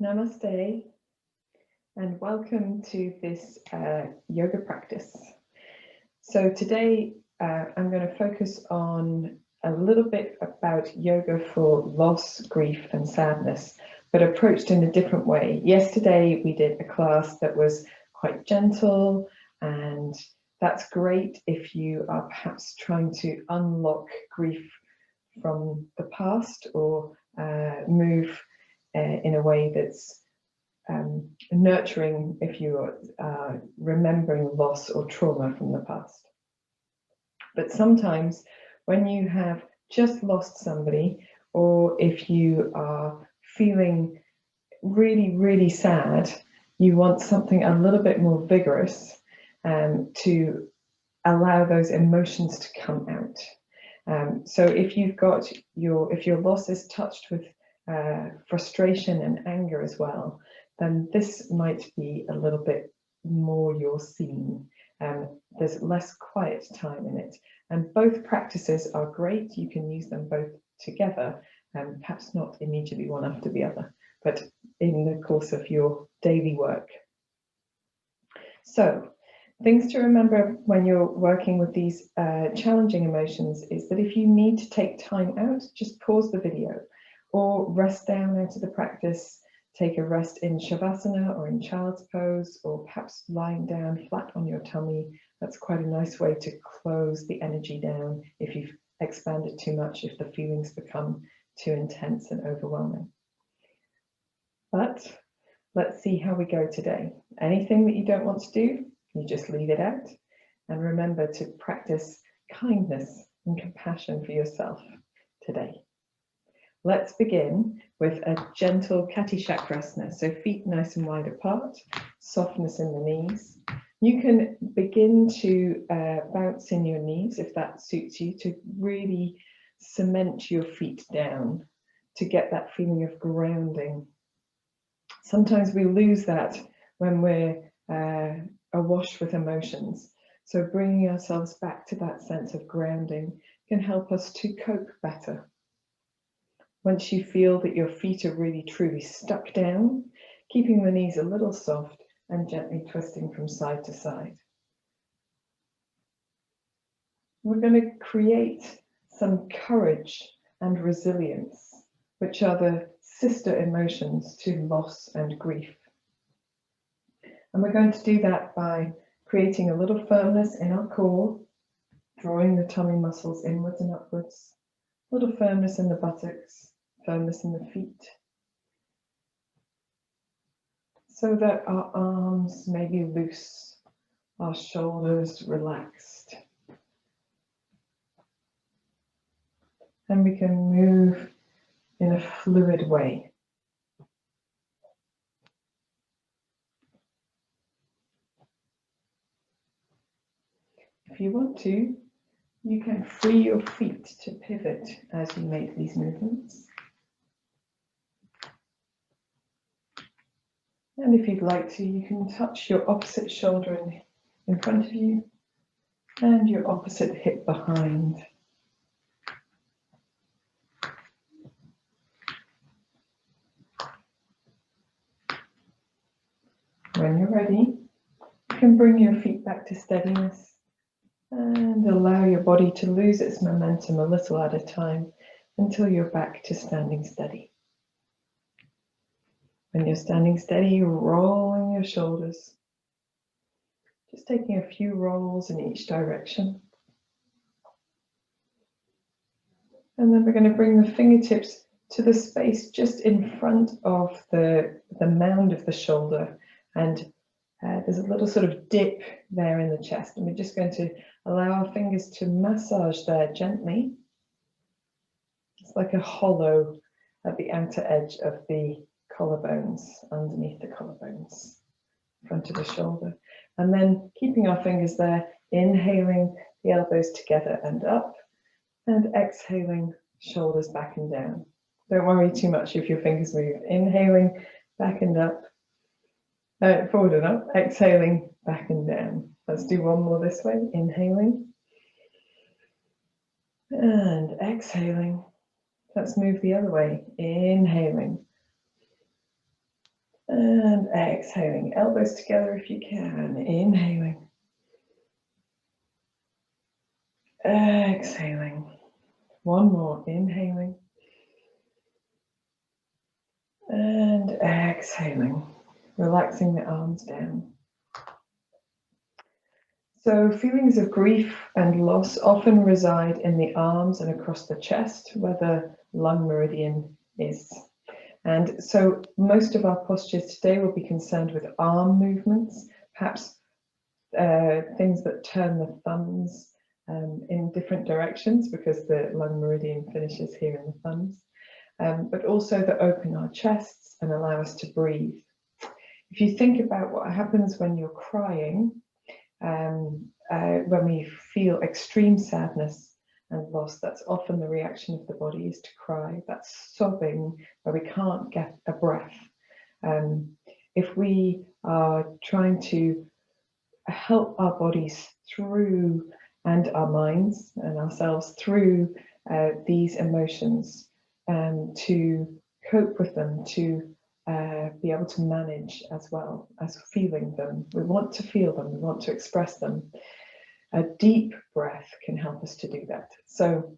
Namaste and welcome to this yoga practice. So today I'm going to focus on a little bit about yoga for loss, grief and sadness, but approached in a different way. Yesterday we did a class that was quite gentle, and that's great if you are perhaps trying to unlock grief from the past or move in a way that's nurturing if you are remembering loss or trauma from the past. But sometimes when you have just lost somebody, or if you are feeling really, really sad, you want something a little bit more vigorous to allow those emotions to come out. So if you've got if your loss is touched with frustration and anger as well, then this might be a little bit more your scene. There's less quiet time in it, and both practices are great. You can use them both together, perhaps not immediately one after the other, but in the course of your daily work. So things to remember when you're working with these challenging emotions is that if you need to take time out, just pause the video or rest down out of the practice. Take a rest in Shavasana or in child's pose, or perhaps lying down flat on your tummy. That's quite a nice way to close the energy down if you've expanded too much, if the feelings become too intense and overwhelming. But let's see how we go today. Anything that you don't want to do, you just leave it out. And remember to practice kindness and compassion for yourself today. Let's begin with a gentle Kati Chakrasana. So feet nice and wide apart, softness in the knees. You can begin to bounce in your knees if that suits you, to really cement your feet down, to get that feeling of grounding. Sometimes we lose that when we're awash with emotions. So bringing ourselves back to that sense of grounding can help us to cope better. Once you feel that your feet are really truly stuck down, keeping the knees a little soft and gently twisting from side to side. We're going to create some courage and resilience, which are the sister emotions to loss and grief. And we're going to do that by creating a little firmness in our core, drawing the tummy muscles inwards and upwards, a little firmness in the buttocks, firmness in the feet, so that our arms may be loose, our shoulders relaxed. And we can move in a fluid way. If you want to, you can free your feet to pivot as you make these movements. And if you'd like to, you can touch your opposite shoulder in front of you and your opposite hip behind. When you're ready, you can bring your feet back to steadiness and allow your body to lose its momentum a little at a time until you're back to standing steady. When you're standing steady, you're rolling your shoulders, just taking a few rolls in each direction. And then we're going to bring the fingertips to the space just in front of the mound of the shoulder, and there's a little sort of dip there in the chest, and we're just going to allow our fingers to massage there gently. It's like a hollow at the outer edge of the collarbones, underneath the collarbones, front of the shoulder. And then keeping our fingers there, inhaling the elbows together and up, and exhaling, shoulders back and down. Don't worry too much if your fingers move. Inhaling, back and up, forward and up, exhaling, back and down. Let's do one more this way. Inhaling and exhaling. Let's move the other way. Inhaling And exhaling, elbows together if you can, inhaling. Exhaling. One more, inhaling. And exhaling, relaxing the arms down. So feelings of grief and loss often reside in the arms and across the chest, where the lung meridian is. And so most of our postures today will be concerned with arm movements, perhaps things that turn the thumbs in different directions because the lung meridian finishes here in the thumbs, but also that open our chests and allow us to breathe. If you think about what happens when you're crying, when we feel extreme sadness and loss, that's often the reaction of the body is to cry. That's sobbing where we can't get a breath. If we are trying to help our bodies through and our minds and ourselves through these emotions, to cope with them, to be able to manage as well as feeling them. We want to feel them, we want to express them. A deep breath can help us to do that. So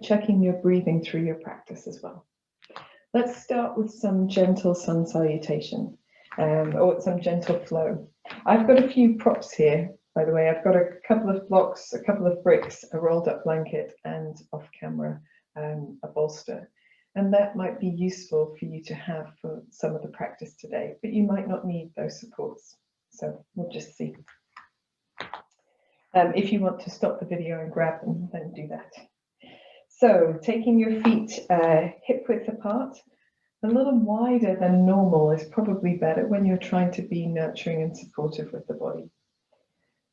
checking your breathing through your practice as well. Let's start with some gentle sun salutation, or some gentle flow. I've got a few props here, by the way. I've got a couple of blocks, a couple of bricks, a rolled up blanket, and off camera, a bolster. And that might be useful for you to have for some of the practice today, but you might not need those supports. So we'll just see. If you want to stop the video and grab them, then do that. So taking your feet hip width apart, a little wider than normal is probably better when you're trying to be nurturing and supportive with the body.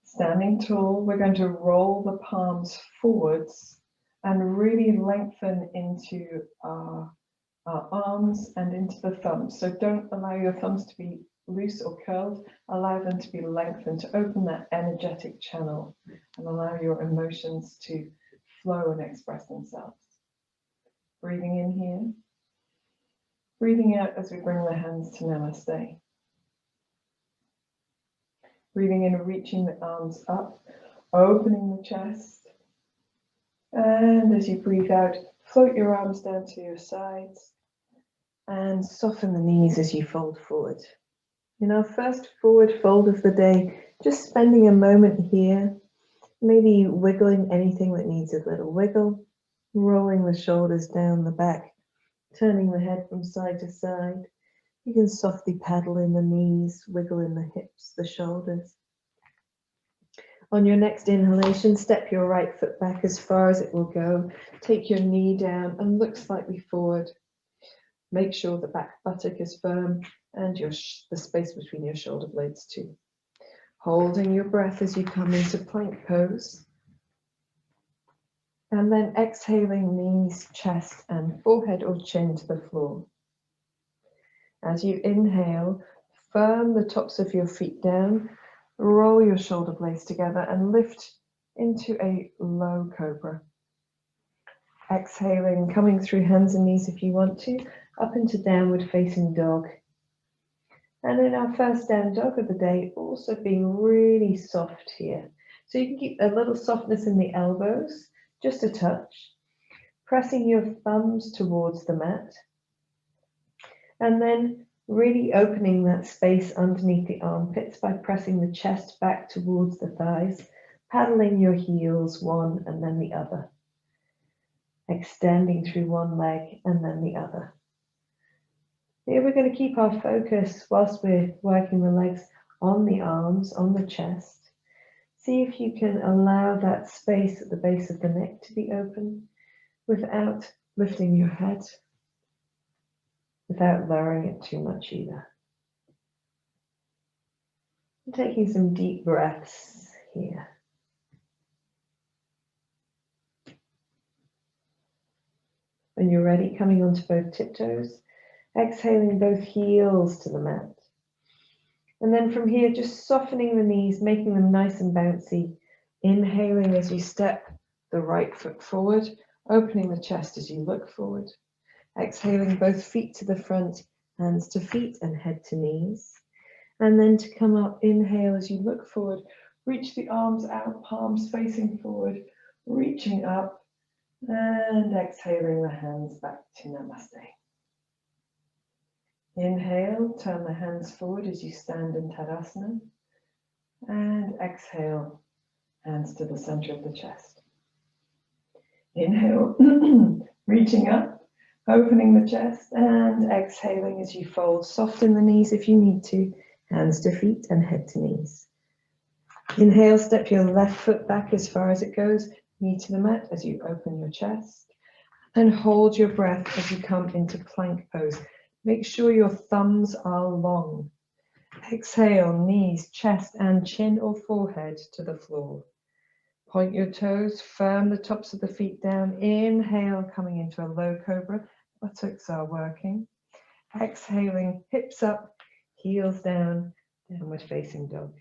Standing tall, we're going to roll the palms forwards and really lengthen into our arms and into the thumbs. So don't allow your thumbs to be loose or curled, allow them to be lengthened to open that energetic channel and allow your emotions to flow and express themselves. Breathing in here, breathing out as we bring the hands to Namaste. Breathing in, reaching the arms up, opening the chest. And as you breathe out, float your arms down to your sides and soften the knees as you fold forward. In our first forward fold of the day, just spending a moment here, maybe wiggling anything that needs a little wiggle, rolling the shoulders down the back, turning the head from side to side. You can softly paddle in the knees, wiggle in the hips, the shoulders. On your next inhalation, step your right foot back as far as it will go. Take your knee down and look slightly forward. Make sure the back buttock is firm and the space between your shoulder blades too. Holding your breath as you come into plank pose. And then exhaling, knees, chest and forehead or chin to the floor. As you inhale, firm the tops of your feet down, roll your shoulder blades together and lift into a low cobra. Exhaling, coming through hands and knees if you want to, up into downward facing dog. And in our first down dog of the day, also being really soft here. So you can keep a little softness in the elbows, just a touch. Pressing your thumbs towards the mat. And then really opening that space underneath the armpits by pressing the chest back towards the thighs, paddling your heels one and then the other. Extending through one leg and then the other. Here we're going to keep our focus whilst we're working the legs on the arms, on the chest. See if you can allow that space at the base of the neck to be open without lifting your head, without lowering it too much either. And taking some deep breaths here. When you're ready, coming onto both tiptoes, exhaling both heels to the mat. And then from here, just softening the knees, making them nice and bouncy. Inhaling as you step the right foot forward, opening the chest as you look forward. Exhaling both feet to the front hands to feet and head to knees. And then to come up, inhale as you look forward, reach the arms out, palms facing forward, reaching up, and exhaling the hands back to Namaste. Inhale, turn the hands forward as you stand in Tadasana, and exhale, hands to the center of the chest. Inhale, reaching up, opening the chest, and exhaling as you fold, soften the knees if you need to, hands to feet and head to knees. Inhale, step your left foot back as far as it goes, knee to the mat as you open your chest, and hold your breath as you come into plank pose. Make sure your thumbs are long. Exhale, knees, chest, and chin or forehead to the floor. Point your toes, firm the tops of the feet down. Inhale, coming into a low cobra. Buttocks are working. Exhaling, hips up, heels down, downward facing dog.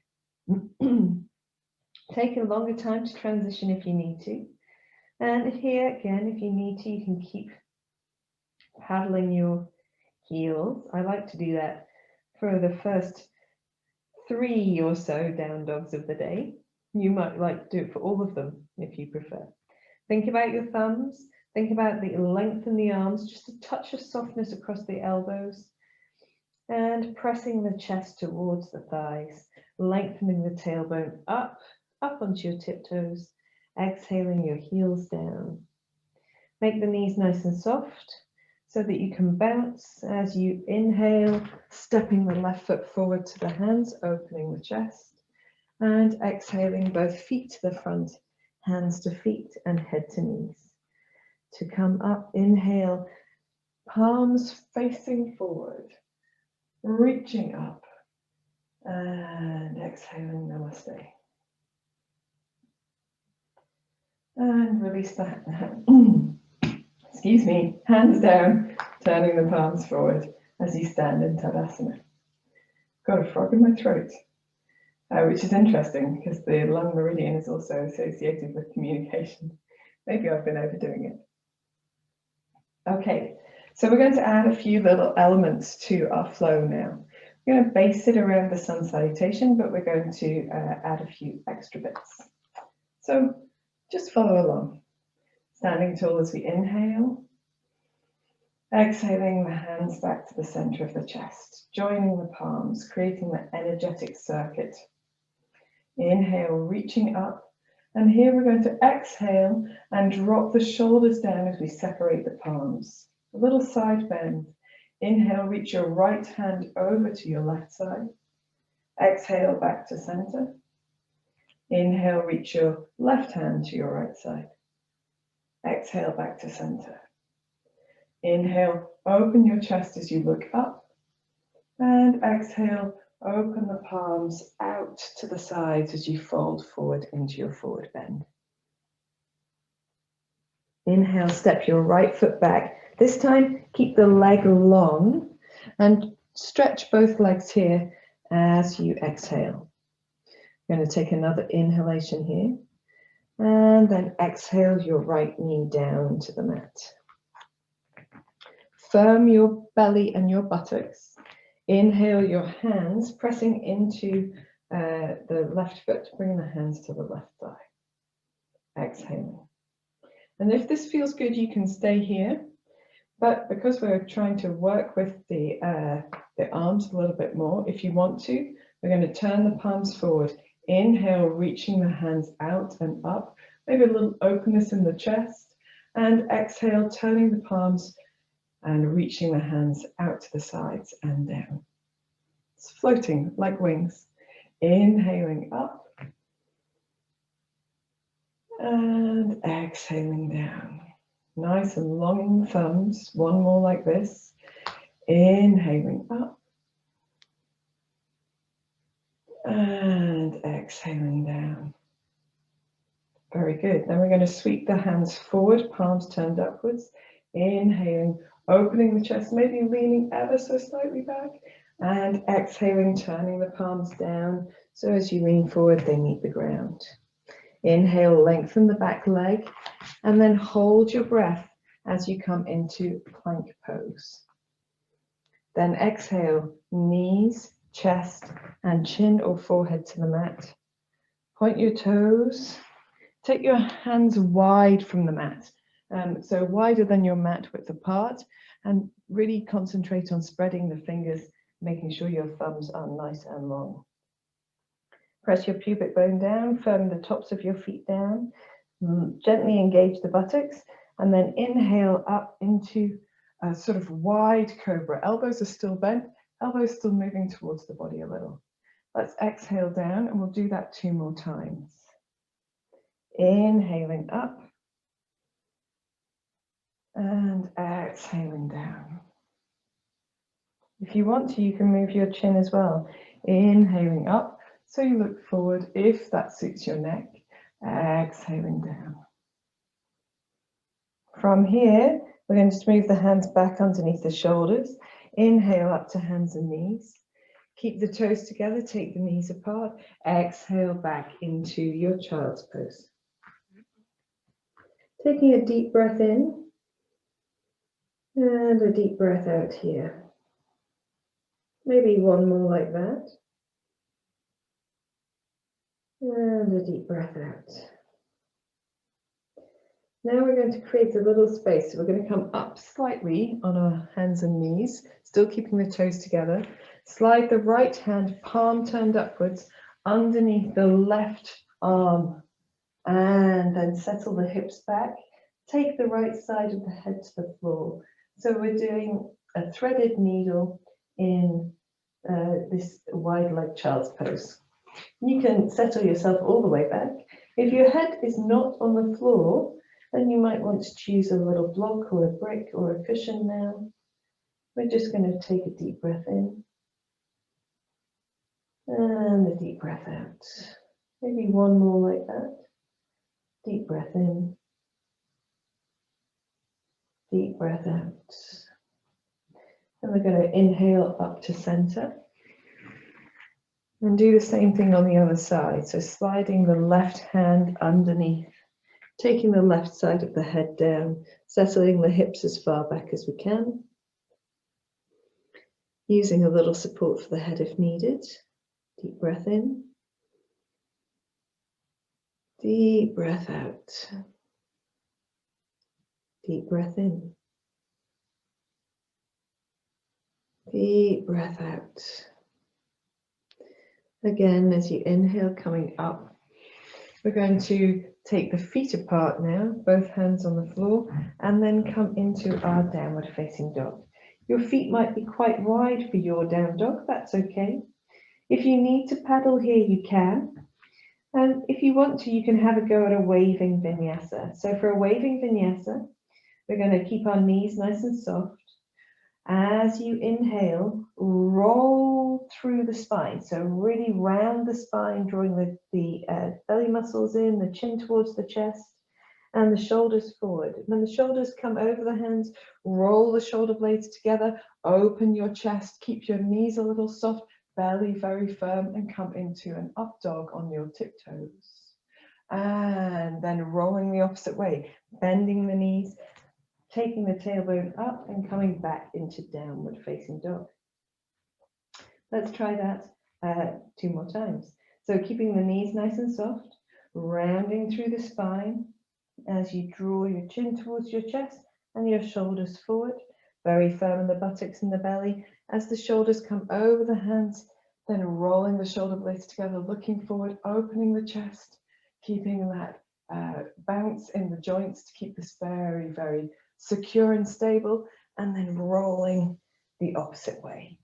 Take a longer time to transition if you need to. And here again, if you need to, you can keep paddling your heels. I like to do that for the first 3 or so down dogs of the day. You might like to do it for all of them if you prefer. Think about your thumbs. Think about the length in the arms, just a touch of softness across the elbows. And pressing the chest towards the thighs, lengthening the tailbone up onto your tiptoes. Exhaling your heels down. Make the knees nice and soft so that you can bounce as you inhale, stepping the left foot forward to the hands, opening the chest, and exhaling both feet to the front, hands to feet and head to knees. To come up, inhale, palms facing forward, reaching up, and exhaling, Namaste. And release that. Excuse me, hands down, turning the palms forward as you stand in Tadasana. Got a frog in my throat, which is interesting because the lung meridian is also associated with communication. Maybe I've been overdoing it. Okay, so we're going to add a few little elements to our flow now. We're going to base it around the sun salutation, but we're going to add a few extra bits. So just follow along. Standing tall as we inhale. Exhaling the hands back to the center of the chest, joining the palms, creating that energetic circuit. Inhale, reaching up. And here we're going to exhale and drop the shoulders down as we separate the palms. A little side bend. Inhale, reach your right hand over to your left side. Exhale, back to center. Inhale, reach your left hand to your right side. Exhale, back to center. Inhale, open your chest as you look up. And exhale, open the palms out to the sides as you fold forward into your forward bend. Inhale, step your right foot back. This time, keep the leg long and stretch both legs here as you exhale. You're going to take another inhalation here. And then exhale your right knee down to the mat. Firm your belly and your buttocks. Inhale your hands, pressing into the left foot, bring the hands to the left thigh. Exhaling. And if this feels good, you can stay here. But because we're trying to work with the arms a little bit more, if you want to, we're going to turn the palms forward. Inhale, reaching the hands out and up, maybe a little openness in the chest. And exhale, turning the palms and reaching the hands out to the sides and down. It's floating like wings. Inhaling up. And exhaling down. Nice and long thumbs. One more like this. Inhaling up. And exhaling down. Very good. Then we're going to sweep the hands forward, palms turned upwards. Inhaling, opening the chest, maybe leaning ever so slightly back. And exhaling, turning the palms down. So as you lean forward, they meet the ground. Inhale, lengthen the back leg. And then hold your breath as you come into plank pose. Then exhale, knees, chest, and chin or forehead to the mat. Point your toes. Take your hands wide from the mat, so wider than your mat width apart, and really concentrate on spreading the fingers, making sure your thumbs are nice and long. Press your pubic bone down, firm the tops of your feet down, gently engage the buttocks, and then inhale up into a sort of wide cobra. Elbows are still bent, elbows still moving towards the body a little. Let's exhale down, and we'll do that 2 more times. Inhaling up and exhaling down. If you want to, you can move your chin as well. Inhaling up, so you look forward if that suits your neck. Exhaling down. From here, we're going to move the hands back underneath the shoulders. Inhale up to hands and knees. Keep the toes together, take the knees apart. Exhale back into your child's pose. Taking a deep breath in and a deep breath out here. Maybe one more like that. And a deep breath out. Now we're going to create a little space. So we're going to come up slightly on our hands and knees, still keeping the toes together. Slide the right hand, palm turned upwards, underneath the left arm. And then settle the hips back. Take the right side of the head to the floor. So we're doing a threaded needle in this wide leg child's pose. You can settle yourself all the way back. If your head is not on the floor, then you might want to choose a little block or a brick or a cushion now. We're just going to take a deep breath in and a deep breath out. Maybe one more like that. Deep breath in, deep breath out. And we're going to inhale up to center. And do the same thing on the other side. So sliding the left hand underneath, taking the left side of the head down, settling the hips as far back as we can. Using a little support for the head if needed. Deep breath in. Deep breath out. Deep breath in. Deep breath out. Again, as you inhale, coming up, we're going to take the feet apart now, both hands on the floor, and then come into our downward facing dog. Your feet might be quite wide for your down dog, that's okay. If you need to paddle here, you can. And if you want to, you can have a go at a waving vinyasa. So for a waving vinyasa, we're going to keep our knees nice and soft. As you inhale, roll through the spine. So really round the spine, drawing the belly muscles in, the chin towards the chest, and the shoulders forward. When the shoulders come over the hands, roll the shoulder blades together, open your chest, keep your knees a little soft, belly very firm, and come into an up dog on your tiptoes. And then rolling the opposite way, bending the knees, taking the tailbone up and coming back into downward facing dog. Let's try that 2 more times. So keeping the knees nice and soft, rounding through the spine as you draw your chin towards your chest and your shoulders forward, very firm in the buttocks and the belly. As the shoulders come over the hands, then rolling the shoulder blades together, looking forward, opening the chest, keeping that bounce in the joints to keep this very, very secure and stable, and then rolling the opposite way.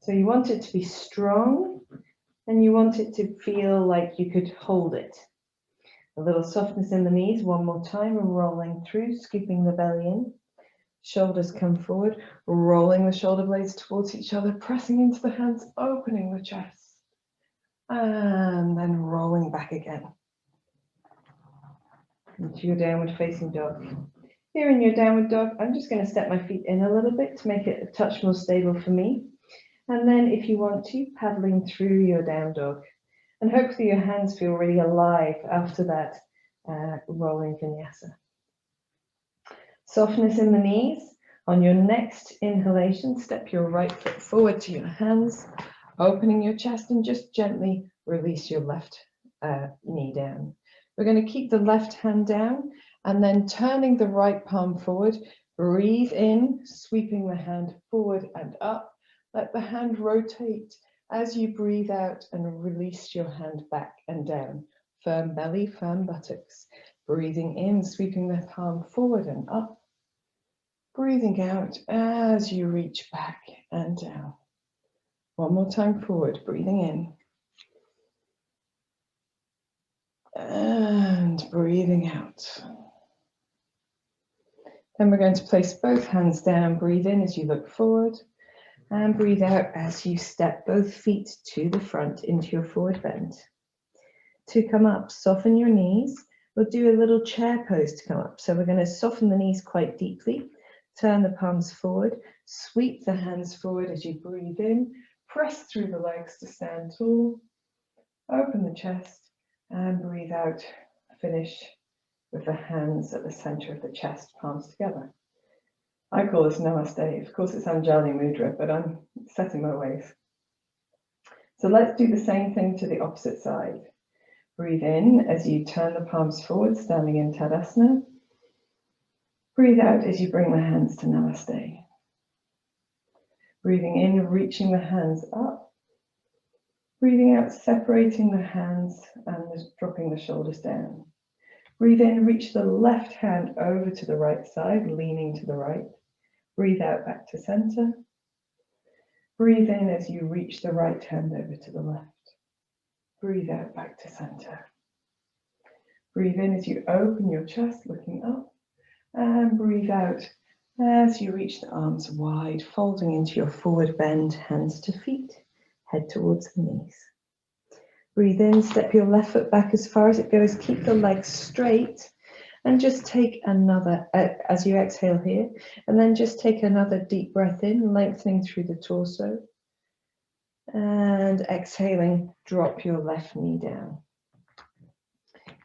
So you want it to be strong, and you want it to feel like you could hold it. A little softness in the knees, one more time, rolling through, scooping the belly in. Shoulders come forward, rolling the shoulder blades towards each other, pressing into the hands, opening the chest, and then rolling back again into your downward facing dog. Here in your downward dog, I'm just going to step my feet in a little bit to make it a touch more stable for me. And then if you want to, paddling through your down dog. And hopefully your hands feel really alive after that rolling vinyasa. Softness in the knees, On your next inhalation, step your right foot forward to your hands, opening your chest, and just gently release your left knee down. We're going to keep the left hand down and then turning the right palm forward. Breathe in, sweeping the hand forward and up. Let the hand rotate as you breathe out and release your hand back and down. Firm belly, firm buttocks. Breathing in, sweeping the palm forward and up. Breathing out as you reach back and down. One more time forward, breathing in. And breathing out. Then we're going to place both hands down. Breathe in as you look forward. And breathe out as you step both feet to the front into your forward bend. To come up, soften your knees. We'll do a little chair pose to come up. So we're going to soften the knees quite deeply. Turn the palms forward. Sweep the hands forward as you breathe in. Press through the legs to stand tall. Open the chest and breathe out. Finish with the hands at the center of the chest, palms together. I call this Namaste. Of course, it's Anjali Mudra, but I'm set in my ways. So let's do the same thing to the opposite side. Breathe in as you turn the palms forward, standing in Tadasana. Breathe out as you bring the hands to Namaste. Breathing in, reaching the hands up. Breathing out, separating the hands and dropping the shoulders down. Breathe in, reach the left hand over to the right side, leaning to the right. Breathe out back to center. Breathe in as you reach the right hand over to the left. Breathe out back to center. Breathe in as you open your chest, looking up. And breathe out as you reach the arms wide, folding into your forward bend, hands to feet, head towards the knees. Breathe in, step your left foot back as far as it goes, keep the legs straight, and just take another, as you exhale here, and then just take another deep breath in, lengthening through the torso. And exhaling, drop your left knee down.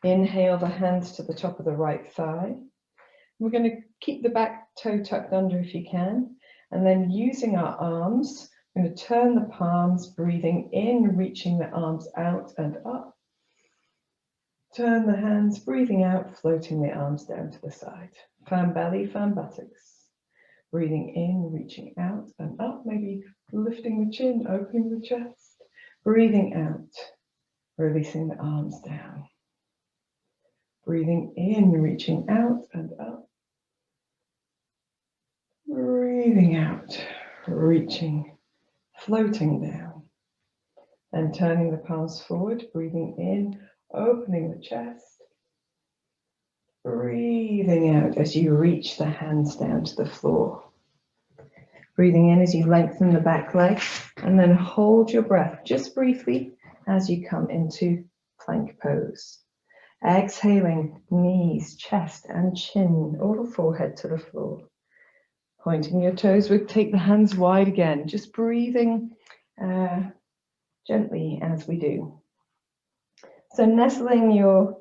Inhale the hands to the top of the right thigh. We're going to keep the back toe tucked under if you can, and then using our arms, we're going to turn the palms, breathing in, reaching the arms out and up. Turn the hands, breathing out, floating the arms down to the side. Firm belly, firm buttocks. Breathing in, reaching out and up, maybe lifting the chin, opening the chest. Breathing out, releasing the arms down. Breathing in, reaching out and up. Breathing out, reaching, floating down. And turning the palms forward, breathing in, opening the chest. Breathing out as you reach the hands down to the floor. Breathing in as you lengthen the back leg, and then hold your breath just briefly as you come into plank pose. Exhaling, knees, chest and chin, all the forehead to the floor. Pointing your toes, we'll take the hands wide again, just breathing gently as we do. So nestling your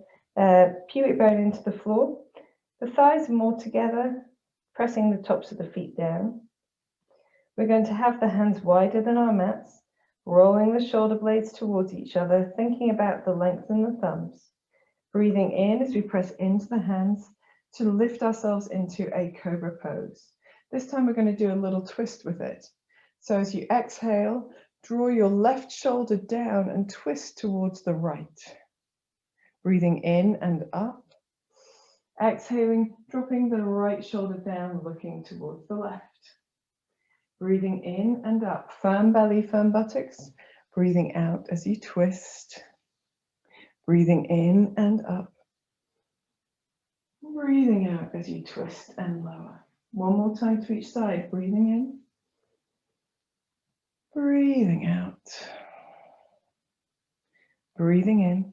pubic bone into the floor, the thighs are more together, pressing the tops of the feet down. We're going to have the hands wider than our mats, rolling the shoulder blades towards each other, thinking about the length in the thumbs. Breathing in as we press into the hands to lift ourselves into a cobra pose. This time we're going to do a little twist with it. So as you exhale, draw your left shoulder down and twist towards the right. Breathing in and up. Exhaling, dropping the right shoulder down, looking towards the left. Breathing in and up, firm belly, firm buttocks. Breathing out as you twist. Breathing in and up. Breathing out as you twist and lower. One more time to each side. Breathing in. Breathing out. Breathing in.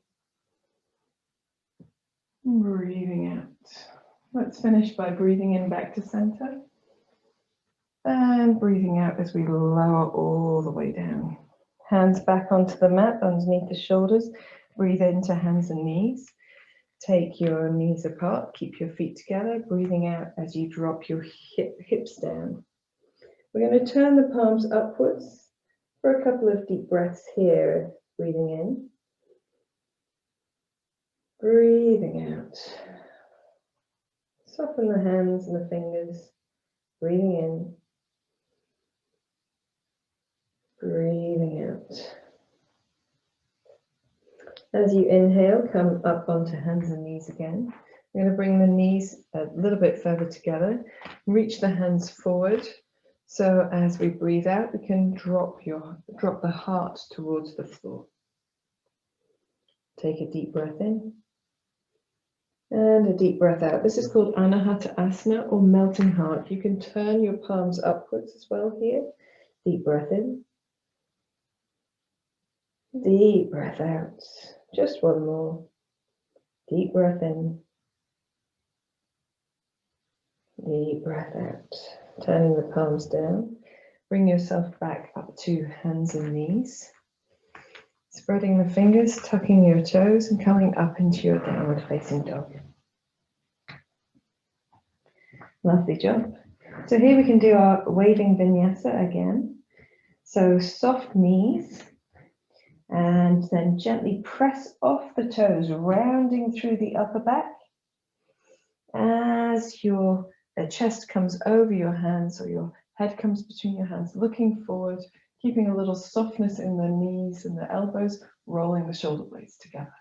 Breathing out. Let's finish by breathing in back to center. And breathing out as we lower all the way down. Hands back onto the mat underneath the shoulders. Breathe into hands and knees. Take your knees apart, keep your feet together, breathing out as you drop your hips down. We're going to turn the palms upwards for a couple of deep breaths here, breathing in, breathing out. Soften the hands and the fingers, breathing in, breathing out. As you inhale, come up onto hands and knees again. We're going to bring the knees a little bit further together, reach the hands forward. So as we breathe out, we can drop the heart towards the floor. Take a deep breath in and a deep breath out. This is called Anahata Asana or melting heart. You can turn your palms upwards as well here. Deep breath in. Deep breath out. Just one more. Deep breath in. Deep breath out. Turning the palms down. Bring yourself back up to hands and knees. Spreading the fingers, tucking your toes and coming up into your downward facing dog. Lovely job. So here we can do our waving vinyasa again. So soft knees. And then gently press off the toes, rounding through the upper back. As your chest comes over your hands or your head comes between your hands, looking forward, keeping a little softness in the knees and the elbows, rolling the shoulder blades together.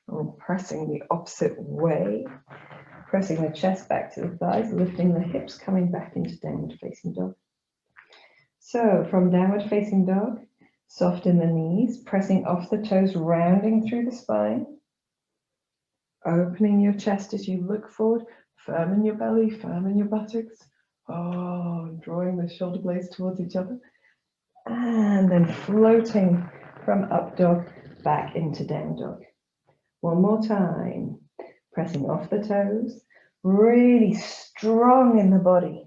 Or pressing the opposite way, pressing the chest back to the thighs, lifting the hips, coming back into downward facing dog. So from downward facing dog, soften the knees, pressing off the toes, rounding through the spine. Opening your chest as you look forward, firm in your belly, firm in your buttocks. Oh, drawing the shoulder blades towards each other. And then floating from up dog back into down dog. One more time. Pressing off the toes, really strong in the body.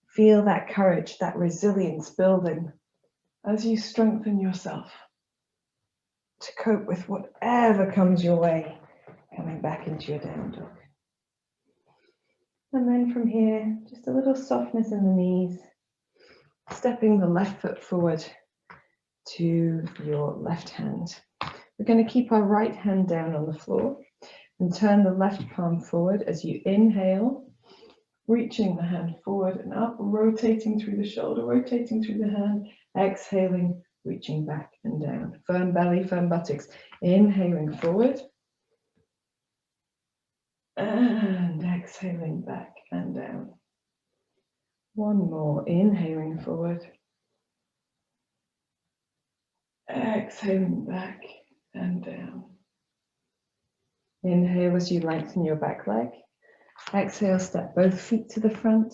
Feel that courage, that resilience building as you strengthen yourself to cope with whatever comes your way, coming back into your down dog. And then from here, just a little softness in the knees, stepping the left foot forward to your left hand. We're going to keep our right hand down on the floor and turn the left palm forward as you inhale, reaching the hand forward and up, rotating through the shoulder, rotating through the hand, exhaling, reaching back and down. Firm belly, firm buttocks. Inhaling forward and exhaling back and down. One more. Inhaling forward. Exhaling back and down. Inhale as you lengthen your back leg. Exhale, step both feet to the front,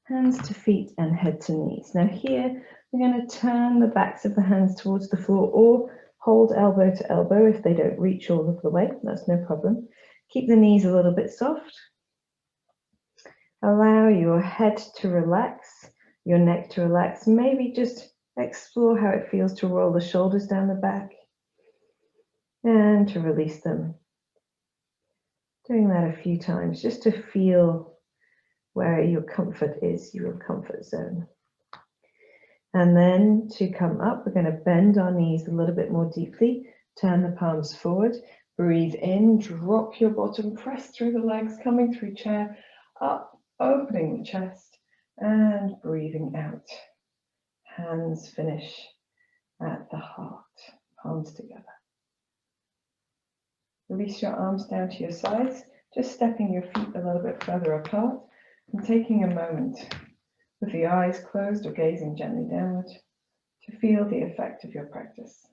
hands to feet and head to knees. Now here, we're going to turn the backs of the hands towards the floor or hold elbow to elbow if they don't reach all of the way. That's no problem. Keep the knees a little bit soft. Allow your head to relax, your neck to relax. Maybe just explore how it feels to roll the shoulders down the back and to release them. Doing that a few times just to feel where your comfort is, your comfort zone. And then to come up, we're going to bend our knees a little bit more deeply, turn the palms forward, breathe in, drop your bottom, press through the legs, coming through chair, up, opening the chest, and breathing out. Hands finish at the heart, palms together. Release your arms down to your sides, just stepping your feet a little bit further apart and taking a moment with the eyes closed or gazing gently downward to feel the effect of your practice.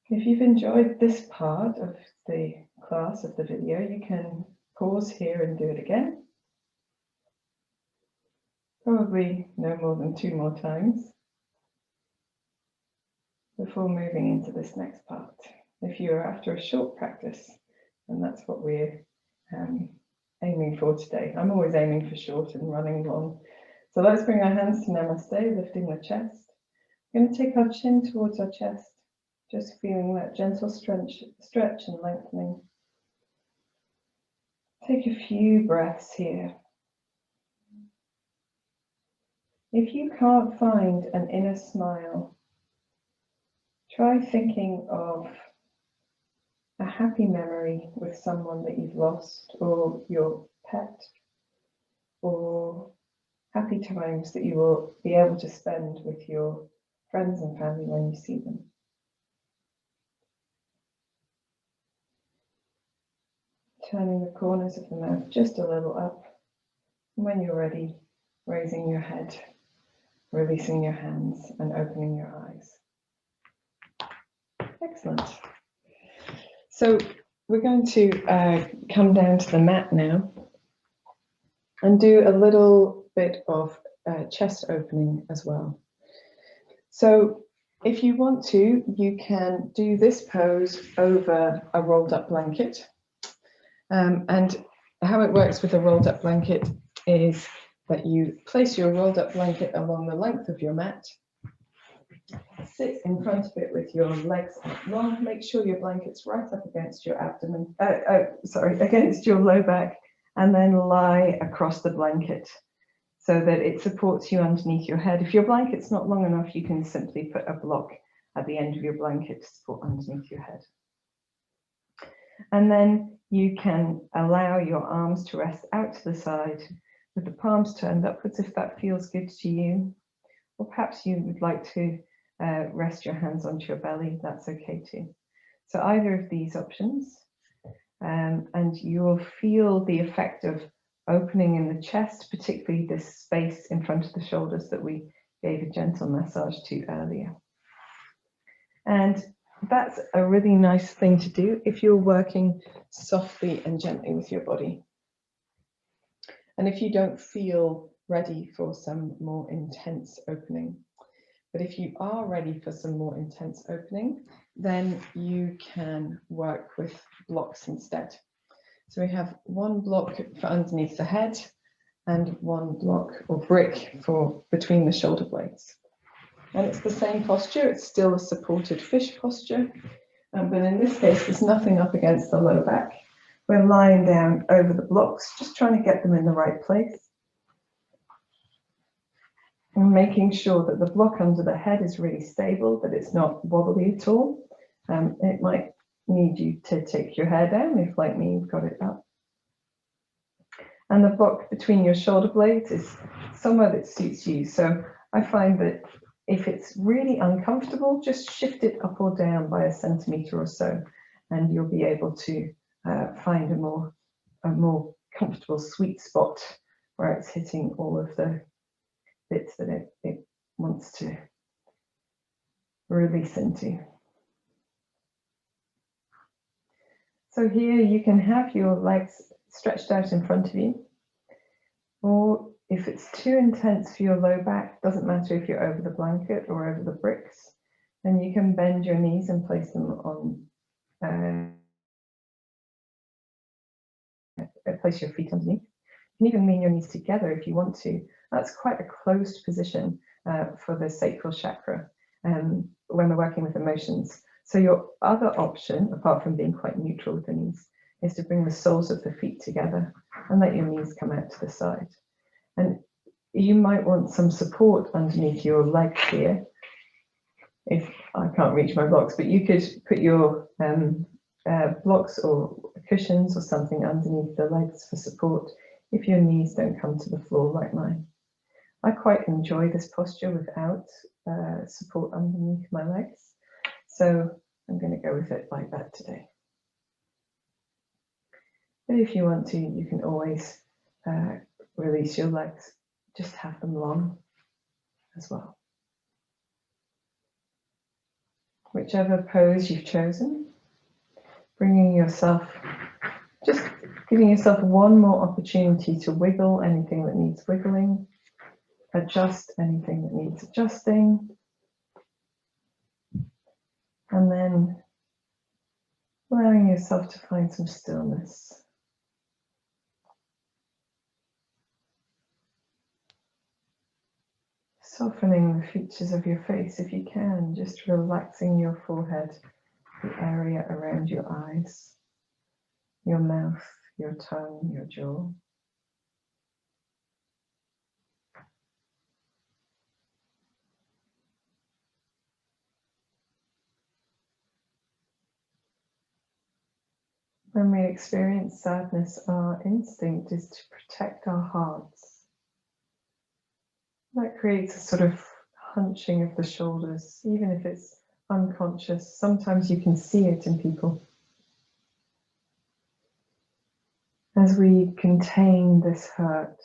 If you've enjoyed this part of the class, of the video, you can pause here and do it again. Probably no more than 2 more times before moving into this next part. If you're after a short practice, and that's what we're aiming for today. I'm always aiming for short and running long. So let's bring our hands to Namaste, lifting the chest. We're going to take our chin towards our chest, Just feeling that gentle stretch and lengthening. Take a few breaths here. If you can't find an inner smile, try thinking of a happy memory with someone that you've lost, or your pet, or happy times that you will be able to spend with your friends and family when you see them. Turning the corners of the mouth just a little up. And when you're ready, raising your head, releasing your hands and opening your eyes. Excellent. So we're going to come down to the mat now and do a little bit of chest opening as well. So if you want to, you can do this pose over a rolled up blanket. And how it works with a rolled up blanket is that you place your rolled up blanket along the length of your mat, sit in front of it with your legs up long, make sure your blanket's right up against your abdomen, against your low back, and then lie across the blanket so that it supports you underneath your head. If your blanket's not long enough, you can simply put a block at the end of your blanket to support underneath your head. And then you can allow your arms to rest out to the side with the palms turned upwards if that feels good to you. Or perhaps you would like to rest your hands onto your belly, that's okay too. So either of these options, and you will feel the effect of opening in the chest, particularly this space in front of the shoulders that we gave a gentle massage to earlier. And that's a really nice thing to do if you're working softly and gently with your body. And if you don't feel ready for some more intense opening. But if you are ready for some more intense opening, then you can work with blocks instead. So we have one block for underneath the head and one block or brick for between the shoulder blades. And it's the same posture, it's still a supported fish posture, but in this case there's nothing up against the low back. We're lying down over the blocks, just trying to get them in the right place. And making sure that the block under the head is really stable, that it's not wobbly at all. It might need you to take your hair down if, like me, you've got it up. And the block between your shoulder blades is somewhere that suits you. So I find that if it's really uncomfortable, just shift it up or down by a centimetre or so, and you'll be able to find a more comfortable sweet spot where it's hitting all of the bits that it wants to release into. So here you can have your legs stretched out in front of you, or if it's too intense for your low back, doesn't matter if you're over the blanket or over the bricks, then you can bend your knees and place them on, place your feet underneath. You can even lean your knees together if you want to. That's quite a closed position for the sacral chakra when we're working with emotions. So your other option, apart from being quite neutral with the knees, is to bring the soles of the feet together and let your knees come out to the side. And you might want some support underneath your legs here. If I can't reach my blocks, but you could put your blocks or cushions or something underneath the legs for support if your knees don't come to the floor like mine. I quite enjoy this posture without support underneath my legs, so I'm going to go with it like that today. But if you want to, you can always release your legs, just have them long as well. Whichever pose you've chosen, bringing yourself, just giving yourself one more opportunity to wiggle anything that needs wiggling, adjust anything that needs adjusting, and then allowing yourself to find some stillness. Softening the features of your face if you can, just relaxing your forehead, the area around your eyes, your mouth, your tongue, your jaw. When we experience sadness, our instinct is to protect our hearts. That creates a sort of hunching of the shoulders, even if it's unconscious. Sometimes you can see it in people. As we contain this hurt,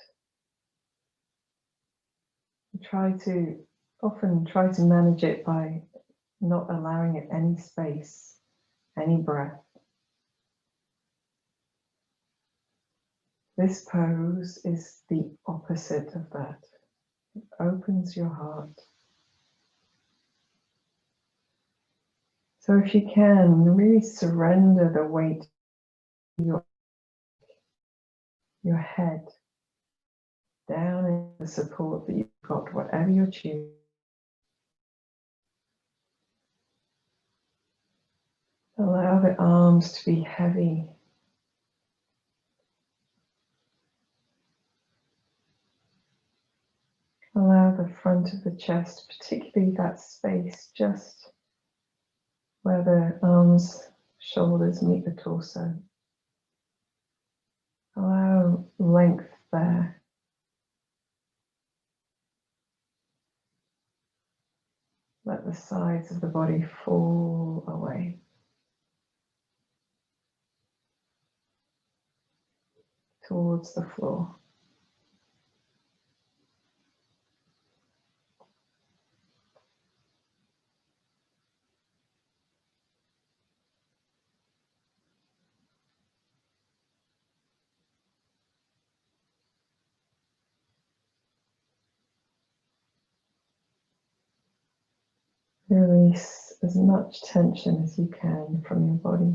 we often try to manage it by not allowing it any space, any breath. This pose is the opposite of that. It opens your heart. So if you can, really surrender the weight of your head down into the support that you've got, whatever you're choosing. Allow the arms to be heavy. Allow the front of the chest, particularly that space just where the arms, shoulders meet the torso. Allow length there. Let the sides of the body fall away. Towards the floor. Release as much tension as you can from your body,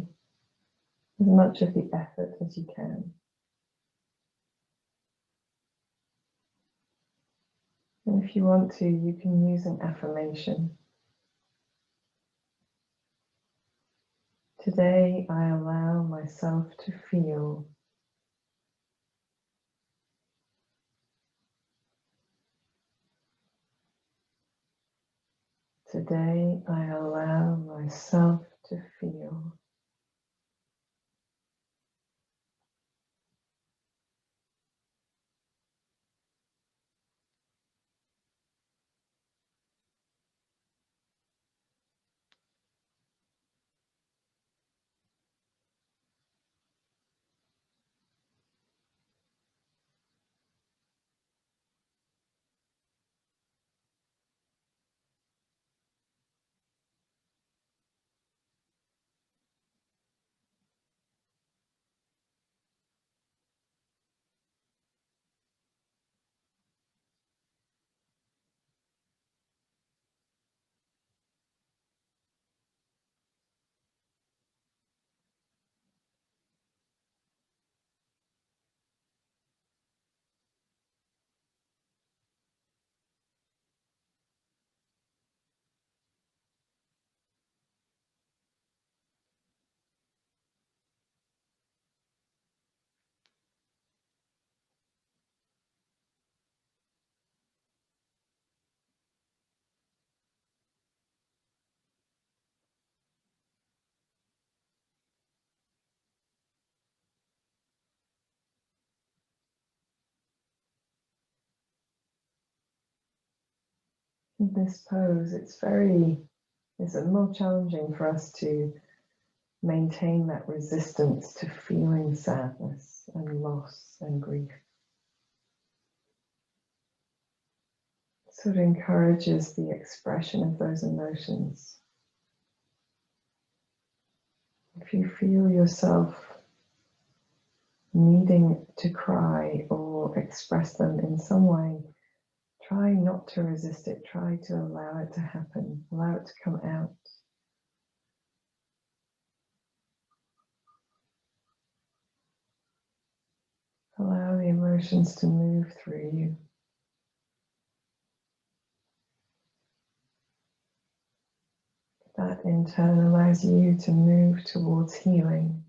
as much of the effort as you can. And if you want to, you can use an affirmation. Today, I allow myself to feel. Today, I allow myself to feel. In this pose, it's more challenging for us to maintain that resistance to feeling sadness and loss and grief. Sort of encourages the expression of those emotions. If you feel yourself needing to cry or express them in some way, try not to resist it, try to allow it to happen, allow it to come out. Allow the emotions to move through you. That in turn allows you to move towards healing,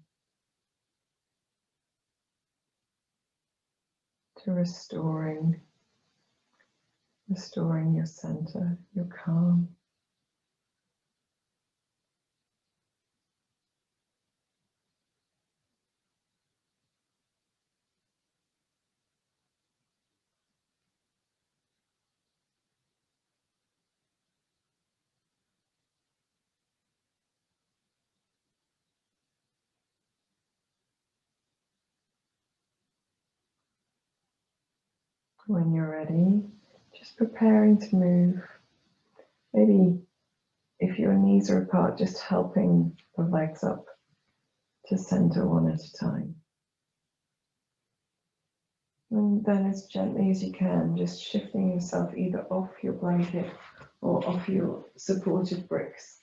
to restoring your center, your calm. When you're ready, just preparing to move. Maybe if your knees are apart, just helping the legs up to center one at a time. And then as gently as you can, just shifting yourself either off your blanket or off your supported bricks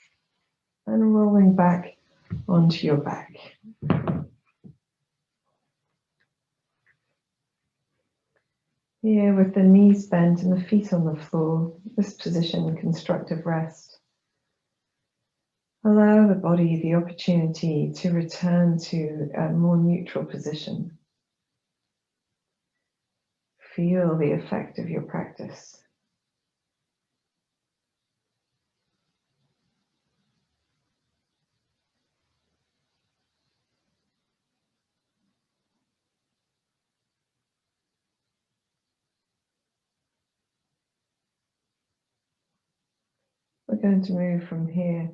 and rolling back onto your back. Here with the knees bent and the feet on the floor, this position, constructive rest. Allow the body the opportunity to return to a more neutral position. Feel the effect of your practice. We're going to move from here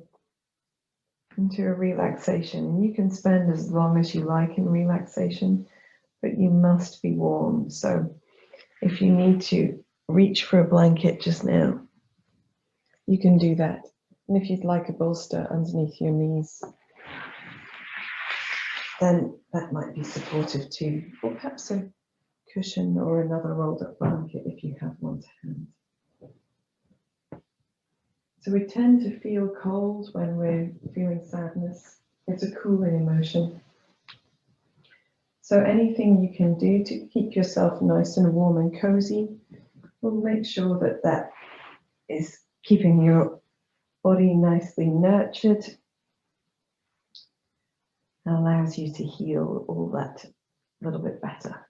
into a relaxation. You can spend as long as you like in relaxation, but you must be warm. So if you need to reach for a blanket just now, you can do that. And if you'd like a bolster underneath your knees, then that might be supportive too. Or perhaps a cushion or another rolled up blanket if you have one to hand. So we tend to feel cold when we're feeling sadness. It's a cooling emotion. So anything you can do to keep yourself nice and warm and cozy will make sure that that is keeping your body nicely nurtured, and allows you to heal all that a little bit better.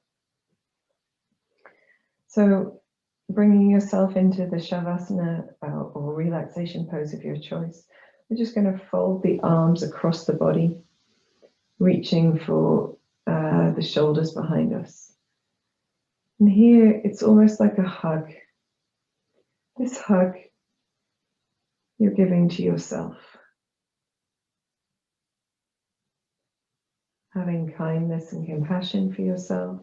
So bringing yourself into the Shavasana or relaxation pose of your choice, we're just going to fold the arms across the body, reaching for the shoulders behind us. And here it's almost like a hug. This hug you're giving to yourself. Having kindness and compassion for yourself.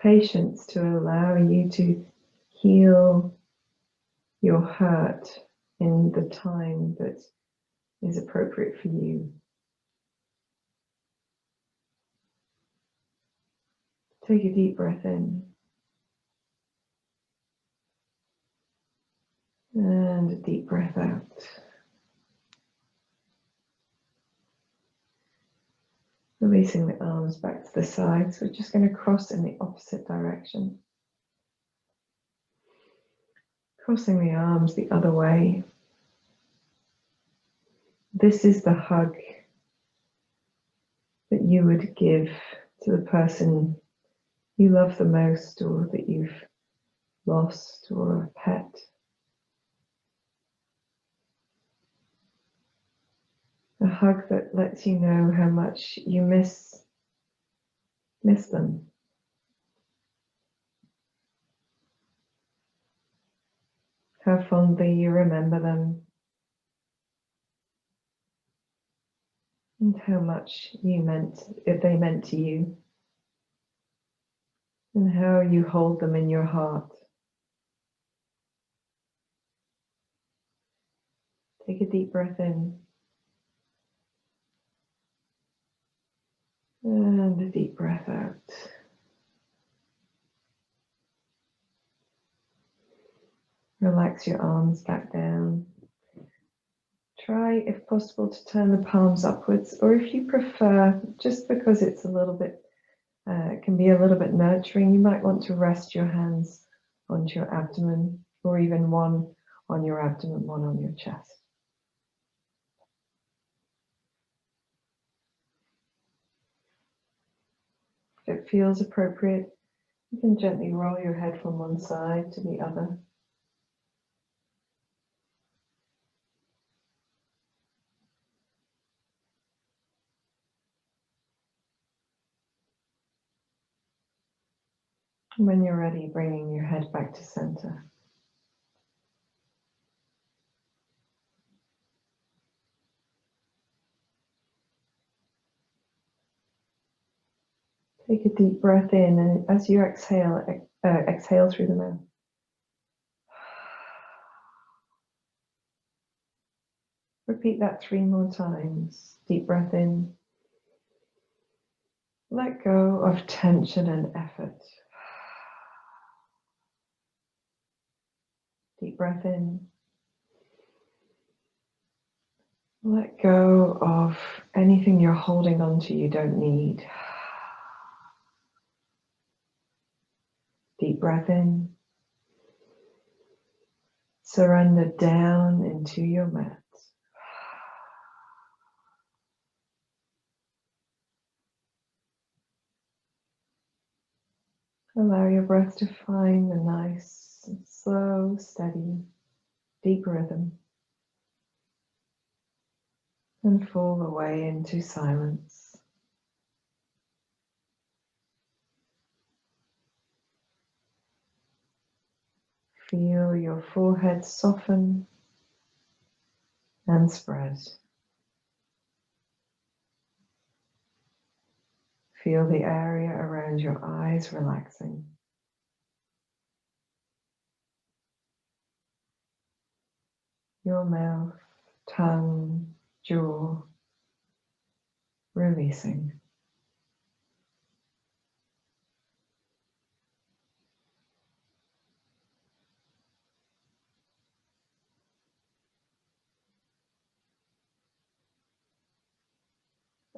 Patience to allow you to heal your hurt in the time that is appropriate for you. Take a deep breath in and a deep breath out. Releasing the arms back to the sides. We're just going to cross in the opposite direction. Crossing the arms the other way. This is the hug that you would give to the person you love the most, or that you've lost, or a pet. A hug that lets you know how much you miss them. How fondly you remember them. And how much they meant to you. And how you hold them in your heart. Take a deep breath in. And a deep breath out. Relax your arms back down. Try, if possible, to turn the palms upwards, or if you prefer, just because it's a little bit, can be a little bit nurturing, you might want to rest your hands onto your abdomen, or even one on your abdomen, one on your chest. If it feels appropriate, you can gently roll your head from one side to the other. And when you're ready, bringing your head back to center. Take a deep breath in, and as you exhale, exhale through the mouth. Repeat that 3 more times. Deep breath in. Let go of tension and effort. Deep breath in. Let go of anything you're holding on to you don't need. Deep breath in. Surrender down into your mat. Allow your breath to find a nice, slow, steady, deep rhythm and fall away into silence. Feel your forehead soften and spread. Feel the area around your eyes relaxing. Your mouth, tongue, jaw releasing.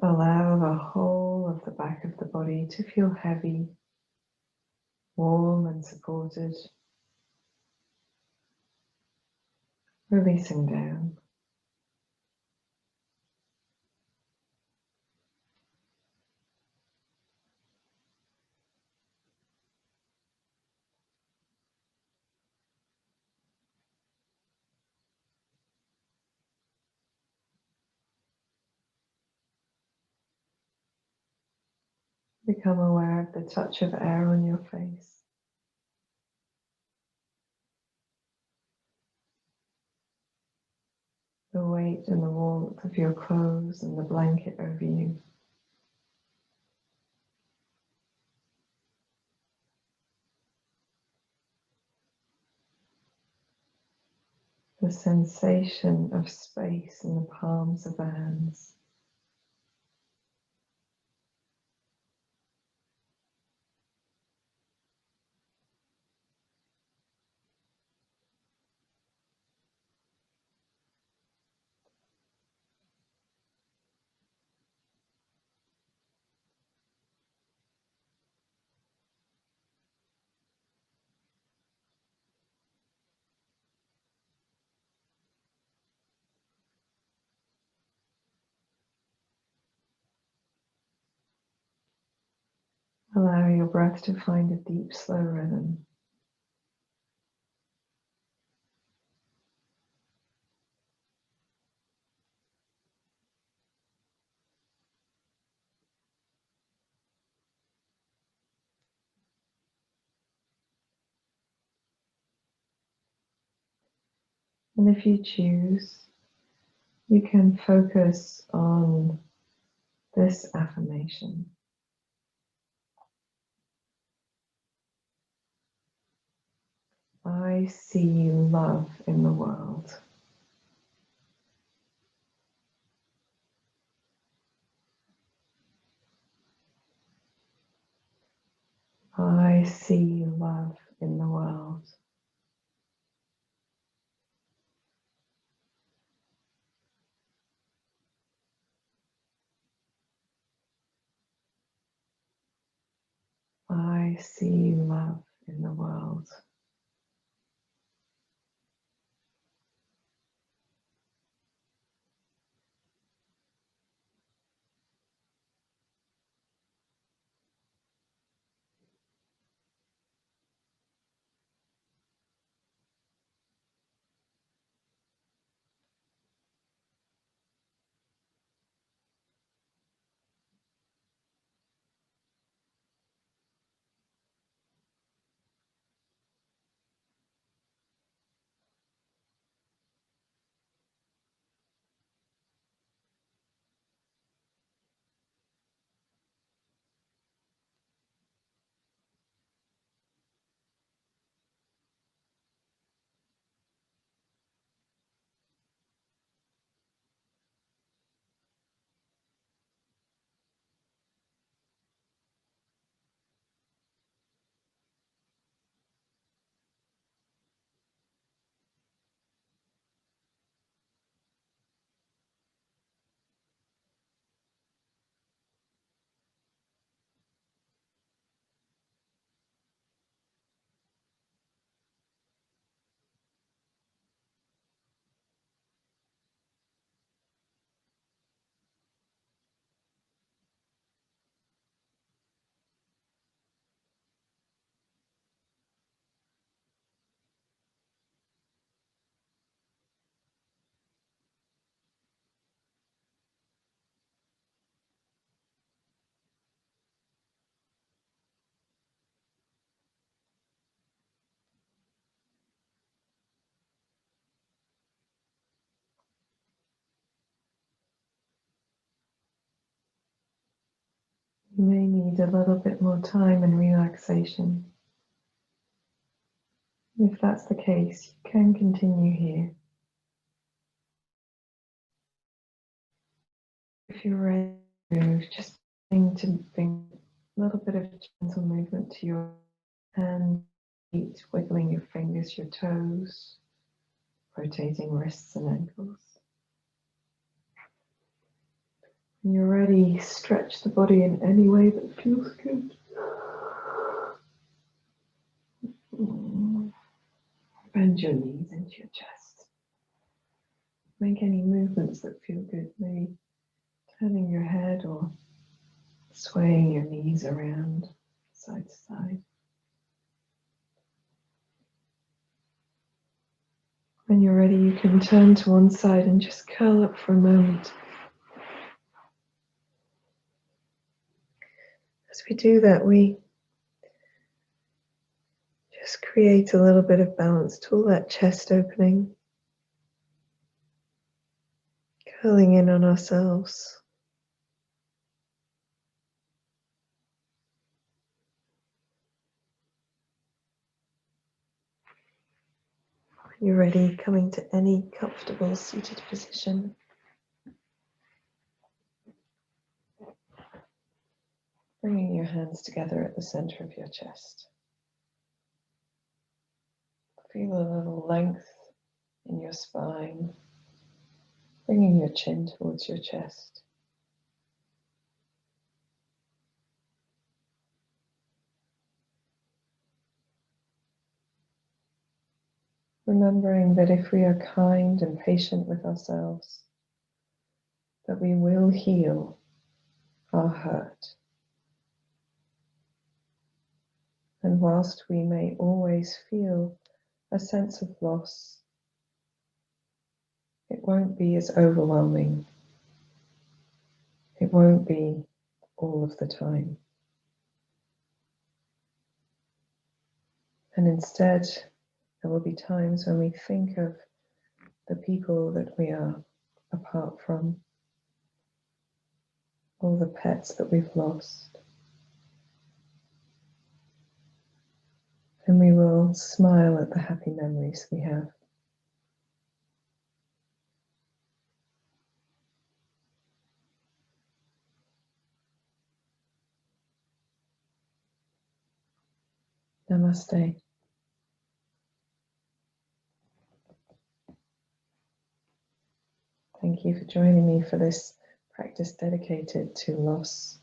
Allow the whole of the back of the body to feel heavy, warm and supported, releasing down. Become aware of the touch of air on your face. The weight and the warmth of your clothes and the blanket over you. The sensation of space in the palms of the hands. Allow your breath to find a deep, slow rhythm. And if you choose, you can focus on this affirmation. I see love in the world. I see love in the world. I see love in the world. You may need a little bit more time and relaxation. If that's the case, you can continue here. If you're ready to move, just bring a little bit of gentle movement to your hands, feet, wiggling your fingers, your toes, rotating wrists and ankles. When you're ready, stretch the body in any way that feels good. Bend your knees into your chest. Make any movements that feel good, maybe turning your head or swaying your knees around side to side. When you're ready, you can turn to one side and just curl up for a moment. As we do that, we just create a little bit of balance to all that chest opening, curling in on ourselves. When you're ready, coming to any comfortable seated position. Bringing your hands together at the center of your chest. Feel a little length in your spine, bringing your chin towards your chest. Remembering that if we are kind and patient with ourselves, that we will heal our hurt. And whilst we may always feel a sense of loss, it won't be as overwhelming. It won't be all of the time. And instead, there will be times when we think of the people that we are apart from, all the pets that we've lost. And we will smile at the happy memories we have. Namaste. Thank you for joining me for this practice dedicated to loss,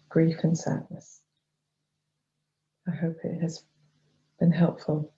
grief, and sadness. I hope it has been helpful.